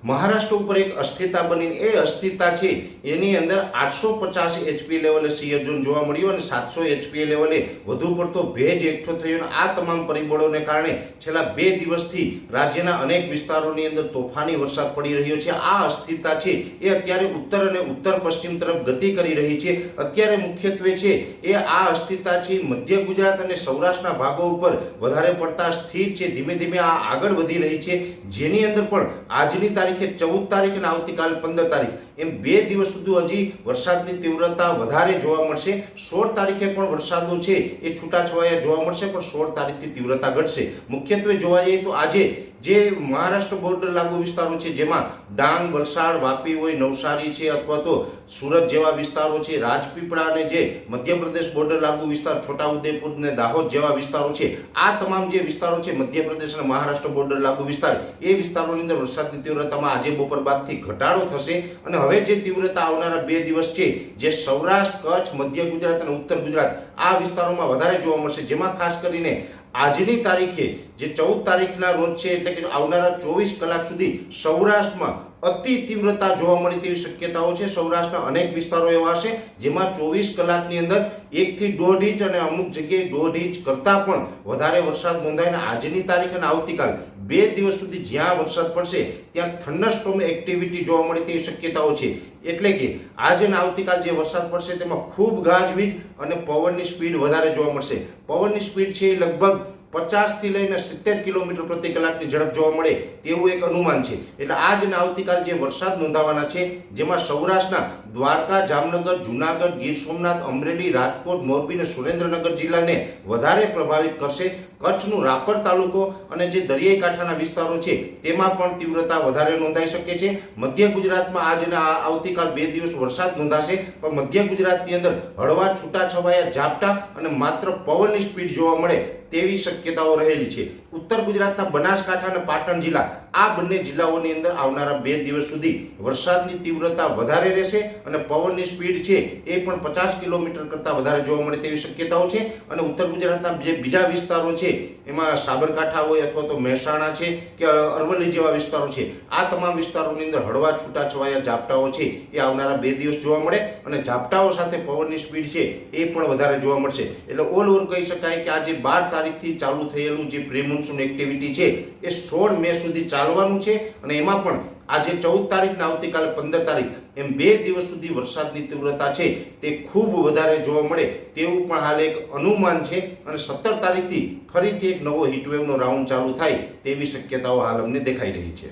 મહારાષ્ટ્ર ઉપર એક અસ્થિરતા બની, એ અસ્થિરતા છે એની અંદર 850 એચપી લેવલે સિયર ઝોન જોવા મળ્યું અને 700 એચપી લેવલે વધુ પડતો ભેજ એકઠો થયો અને આ તમામ પરિબળોને કારણે છેલ્લા 2 દિવસથી રાજ્યના અનેક વિસ્તારોની અંદર તોફાની વરસાદ પડી રહ્યો છે। આ અસ્થિરતા છે એ અત્યારે ઉત્તર અને ઉત્તર પશ્ચિમ તરફ ગતિ કરી રહી છે। અત્યારે મુખ્યત્વે છે એ આ અસ્થિરતા છે મધ્ય ગુજરાત અને સૌરાષ્ટ્રના ભાગો ઉપર વધારે પડતા સ્થિર છે, ધીમે ધીમે આ આગળ વધી રહી છે, જેની અંદર પણ આજની તારીખે 14 તારીખ અને આવતીકાલે 15 તારીખ એમ 2 દિવસ સુધી હજી વરસાદની તીવ્રતા વધારે જોવા મળશે। 16 તારીખે પણ વરસાદો છે એ છૂટાછવાયા જોવા મળશે, પણ 16 તારીખથી તીવ્રતા ઘટશે। મુખ્યત્વે જોવા જઈએ તો આજે જે મહારાષ્ટ્ર બોર્ડર લાગુ વિસ્તારો છે, જેમાં ડાંગ, વલસાડ, વાપી હોય, નવસારી છે અથવા તો સુરત જેવા વિસ્તારો છે, રાજપીપળા અને જે મધ્યપ્રદેશ બોર્ડર લાગુ વિસ્તાર છોટાઉદેપુર અને દાહોદ જેવા વિસ્તારો છે, આ તમામ જે વિસ્તારો છે મધ્યપ્રદેશ અને મહારાષ્ટ્ર બોર્ડર લાગુ વિસ્તાર, એ વિસ્તારોની અંદર વરસાદની તીવ્રતામાં આજે બપોર બાદથી ઘટાડો થશે અને હવે જે તીવ્રતા આવનારા 2 દિવસ છે જે સૌરાષ્ટ્ર, કચ્છ, મધ્ય ગુજરાત અને ઉત્તર ગુજરાત આ વિસ્તારોમાં વધારે જોવા મળશે, જેમાં ખાસ કરીને આજની તારીખે જે 14 તારીખના રોજ છે એટલે કે આવનારા 24 કલાક સુધી સૌરાષ્ટ્રમાં અતિ તીવ્રતા જોવા મળે તેવી શક્યતાઓ છે। સૌરાષ્ટ્રના અનેક વિસ્તારો એવા છે જેમાં 24 કલાકની અંદર 1 થી 1.5 ઇંચ અને અમુક જગ્યાએ 1.5 ઇંચ કરતાં પણ વધારે વરસાદ નોંધાય। આજની તારીખ અને આવતીકાલ 2 દિવસ સુધી જ્યાં વરસાદ પડશે ત્યાં થંડરસ્ટોર્મ એક્ટિવિટી જોવા મળે તેવી શક્યતાઓ છે, એટલે કે આજે અને આવતીકાલ જે વરસાદ પડશે તેમાં ખૂબ ગાજવીજ અને પવનની સ્પીડ વધારે જોવા મળશે। પવનની સ્પીડ છે એ લગભગ 50 થી લઈને 70 કિલોમીટર પ્રતિ કલાકની ઝડપ જોવા મળે તેવું એક અનુમાન છે। એટલે આજ અને આવતીકાલ જે વરસાદ નોંધાવાના છે જેમાં સૌરાષ્ટ્રના દ્વારકા, જામનગર, જુનાગઢ, ગીર સોમનાથ, અમરેલી, રાજકોટ, મોરબી અને સુરેન્દ્રનગર જિલ્લાને વધારે પ્રભાવિત કરશે। કચ્છનું રાપર તાલુકો અને જે દરિયાઈ કાંઠાના વિસ્તારો છે તેમાં પણ તીવ્રતા વધારે નોંધાઈ શકે છે। મધ્ય ગુજરાતમાં આજ અને આવતીકાલ 2 દિવસ વરસાદ નોંધાશે, પણ મધ્ય ગુજરાતની અંદર હળવા છૂટાછવાયા ઝાપટા અને માત્ર પવનની સ્પીડ જોવા મળે તેવી શક્યતાઓ રહેલી છે। ઉત્તર ગુજરાતના બનાસકાંઠા અને પાટણ જિલ્લા, આ બંને જિલ્લાઓની અંદર આવનારા 2 દિવસ સુધી વરસાદની તીવ્રતા વધારે રહેશે અને પવનની સ્પીડ છે એ પણ 50 કિલોમીટર કરતાં વધારે જોવા મળે તેવી શક્યતાઓ છે। અને ઉત્તર ગુજરાતના જે બીજા વિસ્તારો છે એમાં સાબરકાંઠા હોય અથવા તો મહેસાણા છે કે અરવલ્લી જેવા વિસ્તારો છે, આ તમામ વિસ્તારોની અંદર હળવા છૂટાછવાયા ઝાપટાઓ છે એ આવનારા 2 દિવસ જોવા મળે અને ઝાપટાઓ સાથે પવનની સ્પીડ છે એ પણ વધારે જોવા મળશે। એટલે ઓલ ઓવર કહી શકાય કે આજે 12 તારીખથી ચાલુ થયેલું જે પ્રી મોન્સૂન એક્ટિવિટી છે એ 16 મે સુધી ચાલવાનું છે અને એમાં પણ આજે 14 તારીખ ને આવતીકાલે 15 તારીખ એમ 2 દિવસ સુધી વરસાદની તીવ્રતા છે તે ખૂબ વધારે જોવા મળે તેવું પણ હાલ એક અનુમાન છે અને 17 તારીખથી ફરીથી એક નવો હીટવેવનો રાઉન્ડ ચાલુ થાય તેવી શક્યતાઓ હાલ અમને દેખાઈ રહી છે।